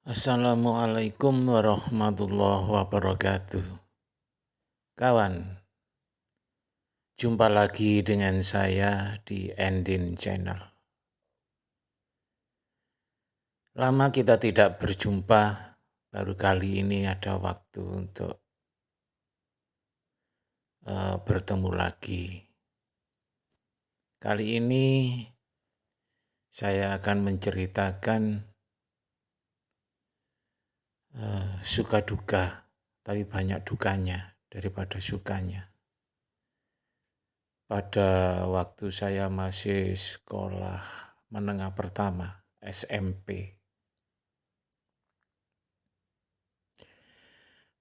Assalamualaikum warahmatullahi wabarakatuh. Kawan, jumpa lagi dengan saya di Endin Channel. Lama kita tidak berjumpa, baru kali ini ada waktu untuk bertemu lagi. Kali ini saya akan menceritakan suka duka, tapi banyak dukanya daripada sukanya. Pada waktu saya masih sekolah menengah pertama, SMP.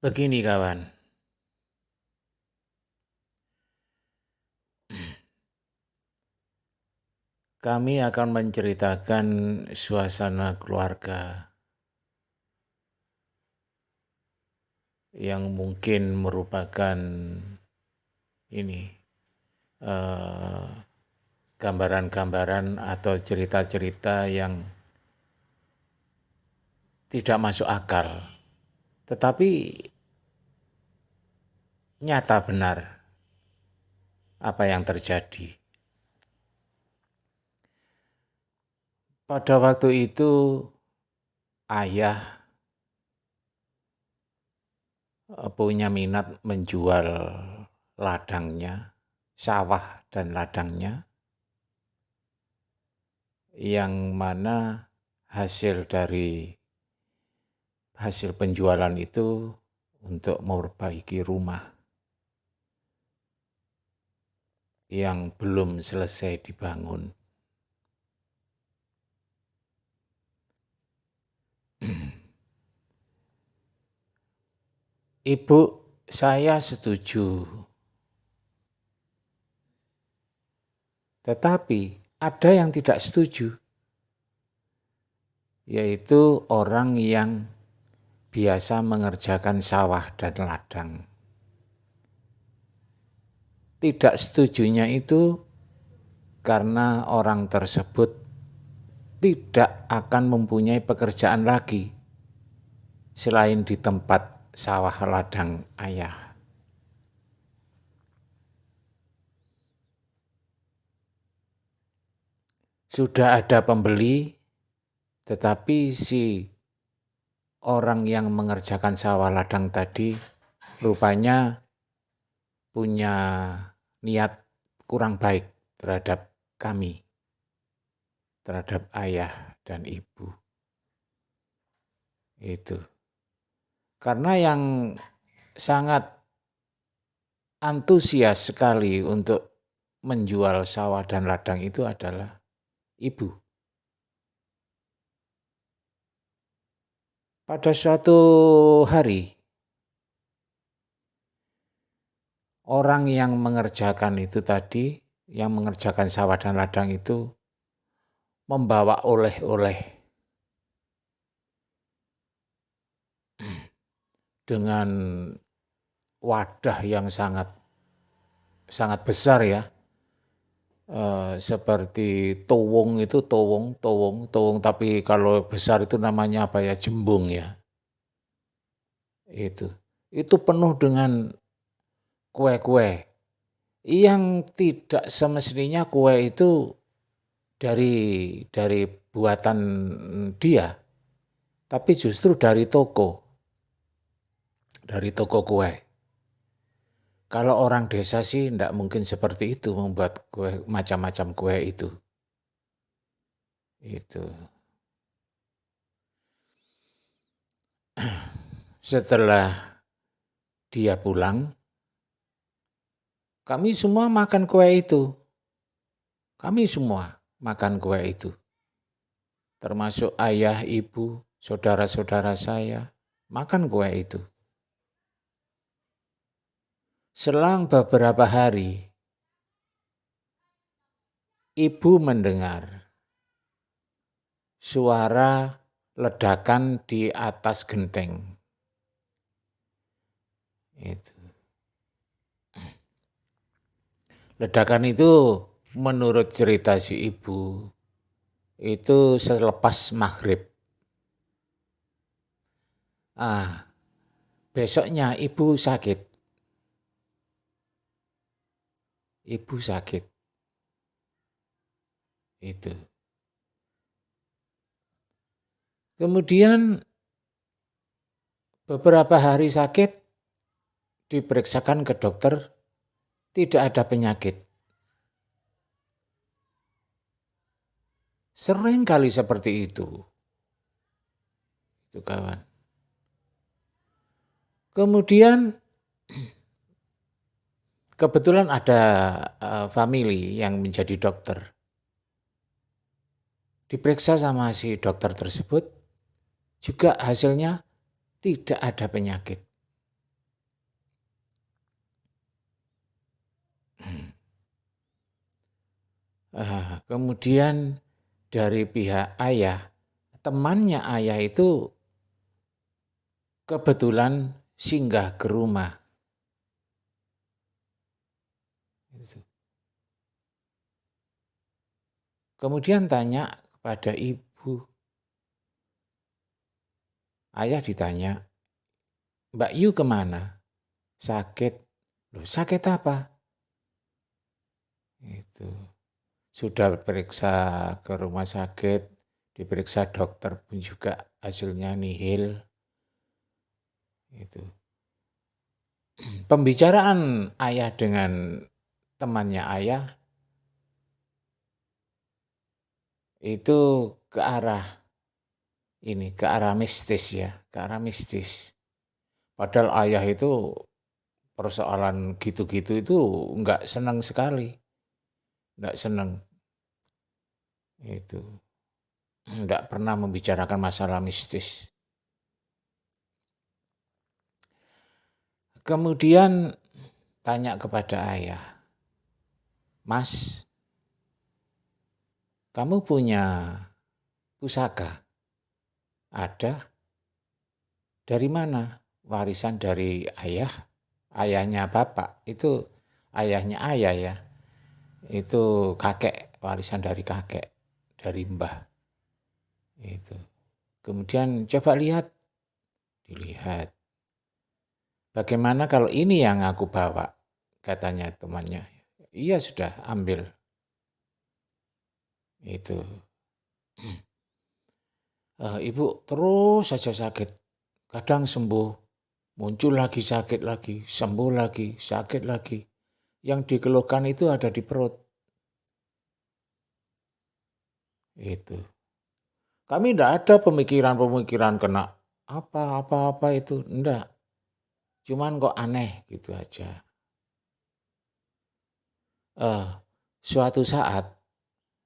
Begini kawan, kami akan menceritakan suasana keluarga yang mungkin merupakan ini gambaran-gambaran atau cerita-cerita yang tidak masuk akal, tetapi nyata benar apa yang terjadi. Pada waktu itu ayah punya minat menjual ladangnya, sawah dan ladangnya, yang mana hasil penjualan itu untuk memperbaiki rumah yang belum selesai dibangun. Ibu saya setuju, tetapi ada yang tidak setuju, yaitu orang yang biasa mengerjakan sawah dan ladang. Tidak setujunya itu karena orang tersebut tidak akan mempunyai pekerjaan lagi selain di tempat sawah ladang ayah. Sudah ada pembeli, tetapi si orang yang mengerjakan sawah ladang tadi rupanya punya niat kurang baik terhadap kami, terhadap ayah dan ibu. Itu. Karena yang sangat antusias sekali untuk menjual sawah dan ladang itu adalah ibu. Pada suatu hari, orang yang mengerjakan itu tadi, yang mengerjakan sawah dan ladang itu membawa oleh-oleh dengan wadah yang sangat besar ya, seperti towong itu towong, tapi kalau besar itu namanya apa ya, jembung ya. Itu penuh dengan kue-kue yang tidak semestinya kue itu dari buatan dia, tapi justru dari toko kue. Kalau orang desa sih tidak mungkin seperti itu membuat kue, macam-macam kue itu. Setelah dia pulang, kami semua makan kue itu. Termasuk ayah, ibu, saudara-saudara saya, makan kue itu. Selang beberapa hari, ibu mendengar suara ledakan di atas genteng. Ledakan itu menurut cerita si ibu, itu selepas maghrib. Besoknya ibu sakit. Itu. Kemudian beberapa hari sakit, diperiksakan ke dokter, tidak ada penyakit. Sering kali seperti itu kawan. Kemudian kebetulan ada family yang menjadi dokter. Diperiksa sama si dokter tersebut, juga hasilnya tidak ada penyakit. Kemudian dari pihak ayah, temannya ayah itu kebetulan singgah ke rumah. Kemudian tanya kepada ibu. Ayah ditanya, Mbak Yu kemana? Sakit. Loh, sakit apa? Itu. Sudah periksa ke rumah sakit, diperiksa dokter pun juga hasilnya nihil. Itu. Pembicaraan ayah dengan temannya ayah itu ke arah mistis ya, ke arah mistis. Padahal ayah itu persoalan gitu-gitu itu enggak senang sekali. Enggak senang. Itu. Enggak pernah membicarakan masalah mistis. Kemudian tanya kepada ayah, Mas, kamu punya pusaka? Ada. Dari mana? Warisan dari ayah, ayahnya bapak, itu ayahnya ayah ya. Itu kakek, warisan dari kakek, dari mbah. Itu. Kemudian coba lihat, dilihat. Bagaimana kalau ini yang aku bawa? Katanya temannya. Iya sudah, ambil. Itu. Ibu terus saja sakit. Kadang sembuh, muncul lagi sakit lagi, sembuh lagi, sakit lagi. Yang dikeluhkan itu ada di perut. Itu. Kami tidak ada pemikiran-pemikiran kena apa-apa itu, enggak. Cuman kok aneh gitu aja. Suatu saat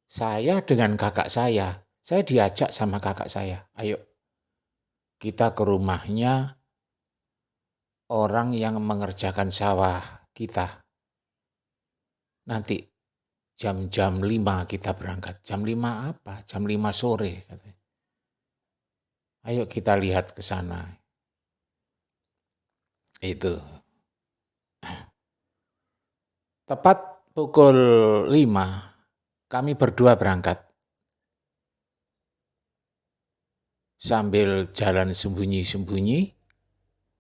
saya dengan kakak saya diajak sama kakak saya, ayo kita ke rumahnya orang yang mengerjakan sawah kita. Nanti jam 5 kita berangkat. Jam 5 apa? Jam 5 sore katanya. Ayo kita lihat ke sana. Itu. Tepat pukul 5 kami berdua berangkat. Sambil jalan sembunyi-sembunyi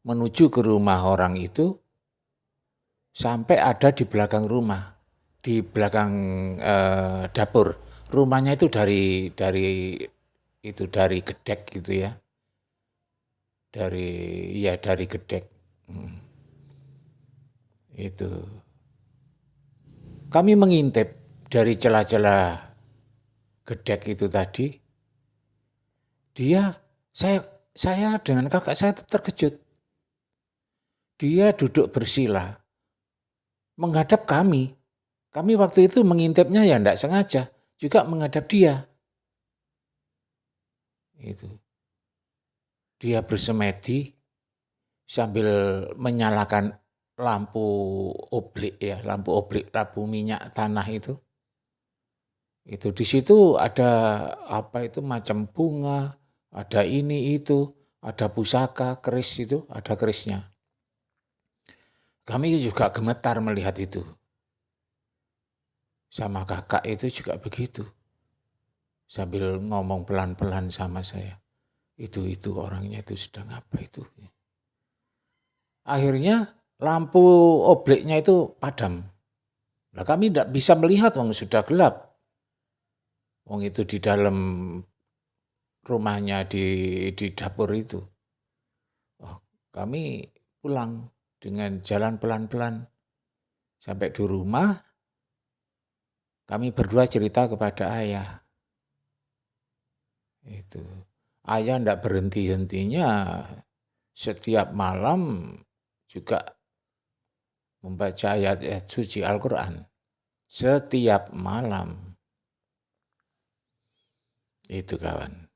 menuju ke rumah orang itu, sampai ada di belakang rumah, di belakang dapur. Rumahnya itu dari gedek gitu ya. Dari gedek. Itu. Kami mengintip dari celah-celah gedek itu tadi. Saya dengan kakak saya terkejut. Dia duduk bersila menghadap kami. Kami waktu itu mengintipnya ya enggak sengaja, juga menghadap dia. Itu. Dia bersemedi sambil menyalakan lampu oblik ya, lampu minyak tanah itu. Itu di situ ada macam bunga, ada ini itu, ada pusaka, keris itu, ada kerisnya. Kami juga gemetar melihat itu. Sama kakak itu juga begitu. Sambil ngomong pelan-pelan sama saya. Itu orangnya itu sedang apa itu. Akhirnya lampu obleknya itu padam. Nah, kami tidak bisa melihat, wong sudah gelap. Wong itu di dalam rumahnya di dapur itu. Oh, kami pulang dengan jalan pelan-pelan. Sampai di rumah, kami berdua cerita kepada ayah. Itu. Ayah tidak berhenti-hentinya, setiap malam juga membaca ayat-ayat suci Al-Quran. Setiap malam. Itu kawan.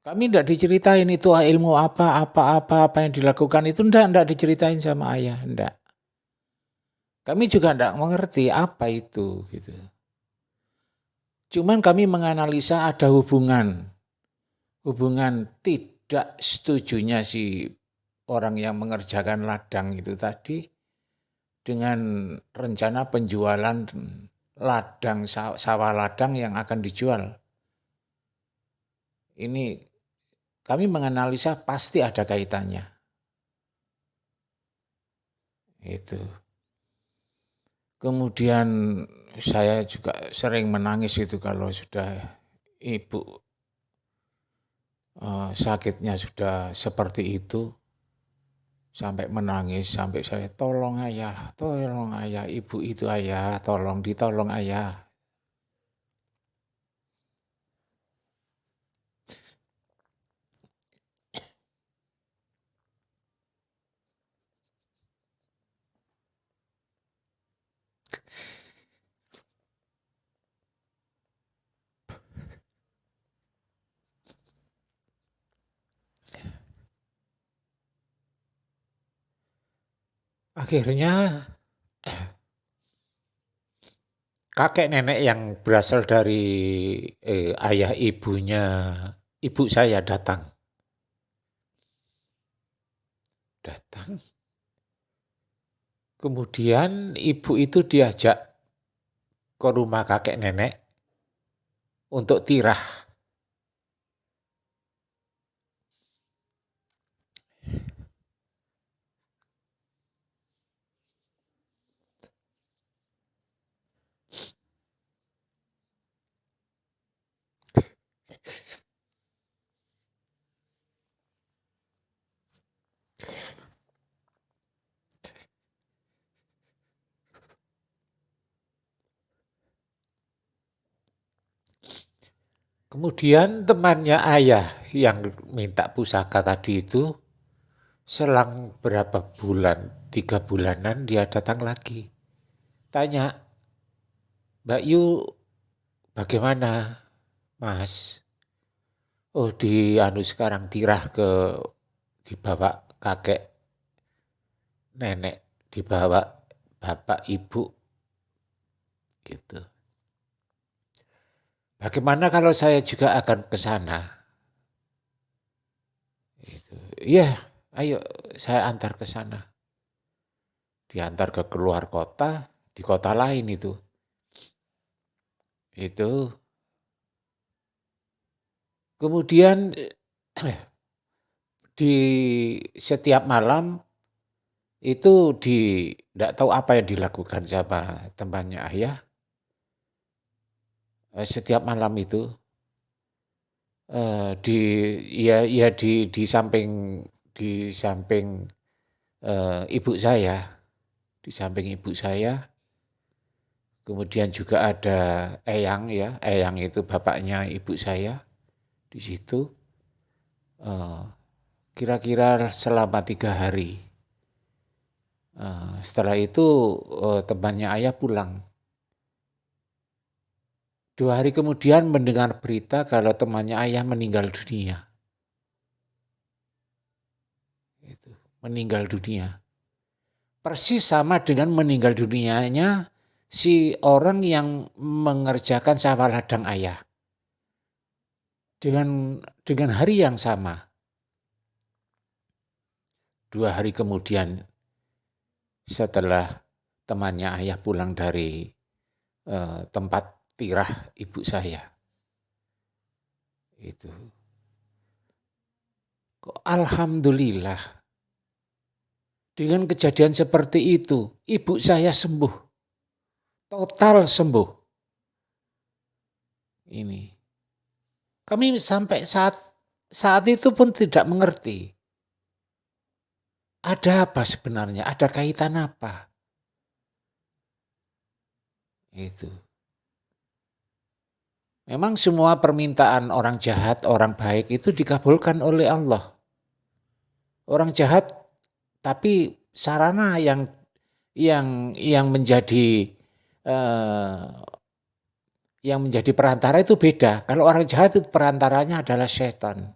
Kami tidak diceritain itu ilmu apa yang dilakukan itu, tidak diceritain sama ayah, tidak. Kami juga tidak mengerti apa itu gitu. Cuman kami menganalisa ada hubungan tidak setujunya si orang yang mengerjakan ladang itu tadi dengan rencana penjualan ladang, sawah ladang yang akan dijual. Ini kami menganalisa pasti ada kaitannya. Itu. Kemudian saya juga sering menangis itu kalau sudah ibu sakitnya sudah seperti itu. Sampai menangis, sampai saya tolong ayah, ibu itu ayah, ditolong ayah. Akhirnya kakek nenek yang berasal dari ayah ibunya ibu saya datang. Kemudian ibu itu diajak ke rumah kakek nenek untuk tirah. Kemudian temannya ayah yang minta pusaka tadi itu selang berapa bulan, 3 bulanan dia datang lagi. Tanya, Mbak Yu bagaimana Mas? Oh sekarang tirah dibawa kakek, nenek, dibawa bapak, ibu gitu. Bagaimana kalau saya juga akan ke sana? Iya, ayo saya antar ke sana. Diantar ke keluar kota, di kota lain itu. Itu. Kemudian di setiap malam itu tidak tahu apa yang dilakukan sama temannya ayah. Setiap malam itu di samping ibu saya, di samping ibu saya, kemudian juga ada eyang ya, eyang itu bapaknya ibu saya di situ. Kira-kira selama 3 hari. Setelah itu temannya ayah pulang. 2 hari kemudian mendengar berita kalau temannya ayah meninggal dunia. Meninggal dunia. Persis sama dengan meninggal dunianya si orang yang mengerjakan sawah ladang ayah. Dengan hari yang sama. 2 hari kemudian setelah temannya ayah pulang dari tempat tirah ibu saya. Itu. Kok alhamdulillah dengan kejadian seperti itu, ibu saya sembuh, total sembuh. Ini. Kami sampai saat itu pun tidak mengerti. Ada apa sebenarnya? Ada kaitan apa? Itu. Memang semua permintaan orang jahat, orang baik itu dikabulkan oleh Allah. Orang jahat tapi sarana yang menjadi eh, yang menjadi perantara itu beda. Kalau orang jahat itu perantaranya adalah setan.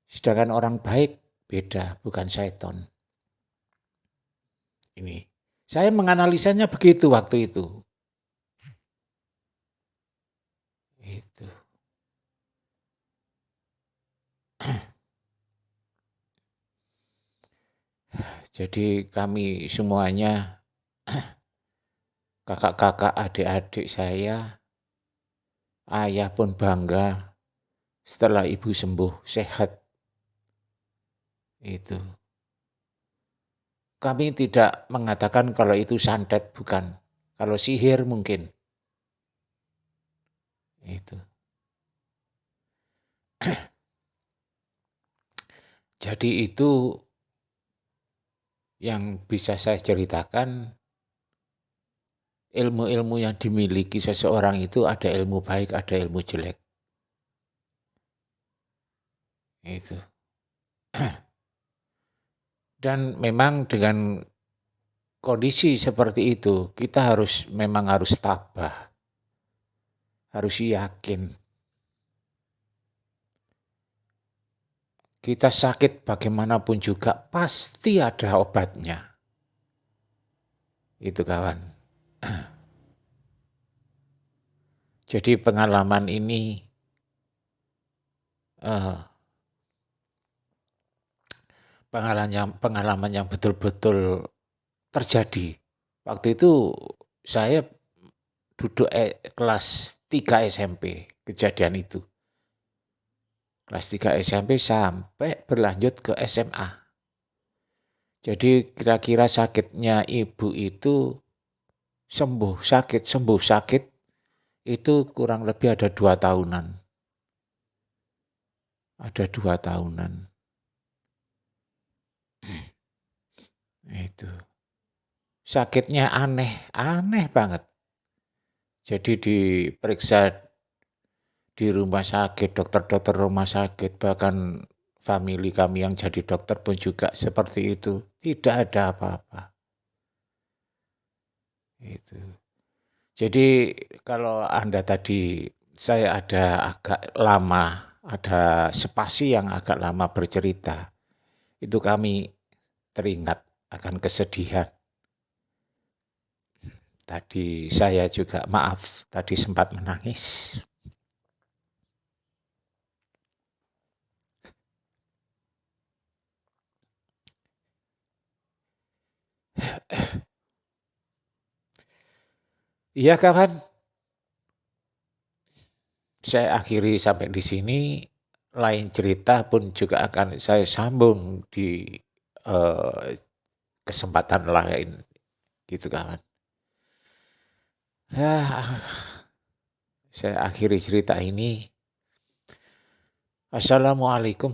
Sedangkan orang baik beda, bukan setan. Ini. Saya menganalisanya begitu waktu itu. Itu. Jadi kami semuanya, kakak-kakak, adik-adik saya, ayah pun bangga setelah ibu sembuh, sehat. Itu. Kami tidak mengatakan kalau itu santet, bukan. Kalau sihir mungkin. Itu. Jadi itu yang bisa saya ceritakan, ilmu-ilmu yang dimiliki seseorang itu ada ilmu baik, ada ilmu jelek. Itu. Dan memang dengan kondisi seperti itu, kita memang harus tabah, harus yakin. Kita sakit bagaimanapun juga pasti ada obatnya. Itu kawan. Jadi pengalaman ini pengalaman yang betul-betul terjadi. Waktu itu saya duduk kelas 3 SMP, kejadian itu. Kelas 3 SMP sampai berlanjut ke SMA. Jadi kira-kira sakitnya ibu itu sembuh sakit, itu kurang lebih ada 2 tahunan. Ada 2 tahunan. Itu. Sakitnya aneh banget. Jadi diperiksa di rumah sakit, dokter-dokter rumah sakit, bahkan famili kami yang jadi dokter pun juga seperti itu. Tidak ada apa-apa. Itu. Jadi kalau Anda tadi, saya ada spasi yang agak lama bercerita. Itu kami teringat akan kesedihan. Tadi saya juga maaf, tadi sempat menangis. Iya kawan, saya akhiri sampai di sini. Lain cerita pun juga akan saya sambung di kesempatan lain, gitu kawan. Saya akhiri cerita ini. Assalamualaikum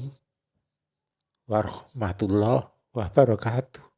warahmatullahi wabarakatuh.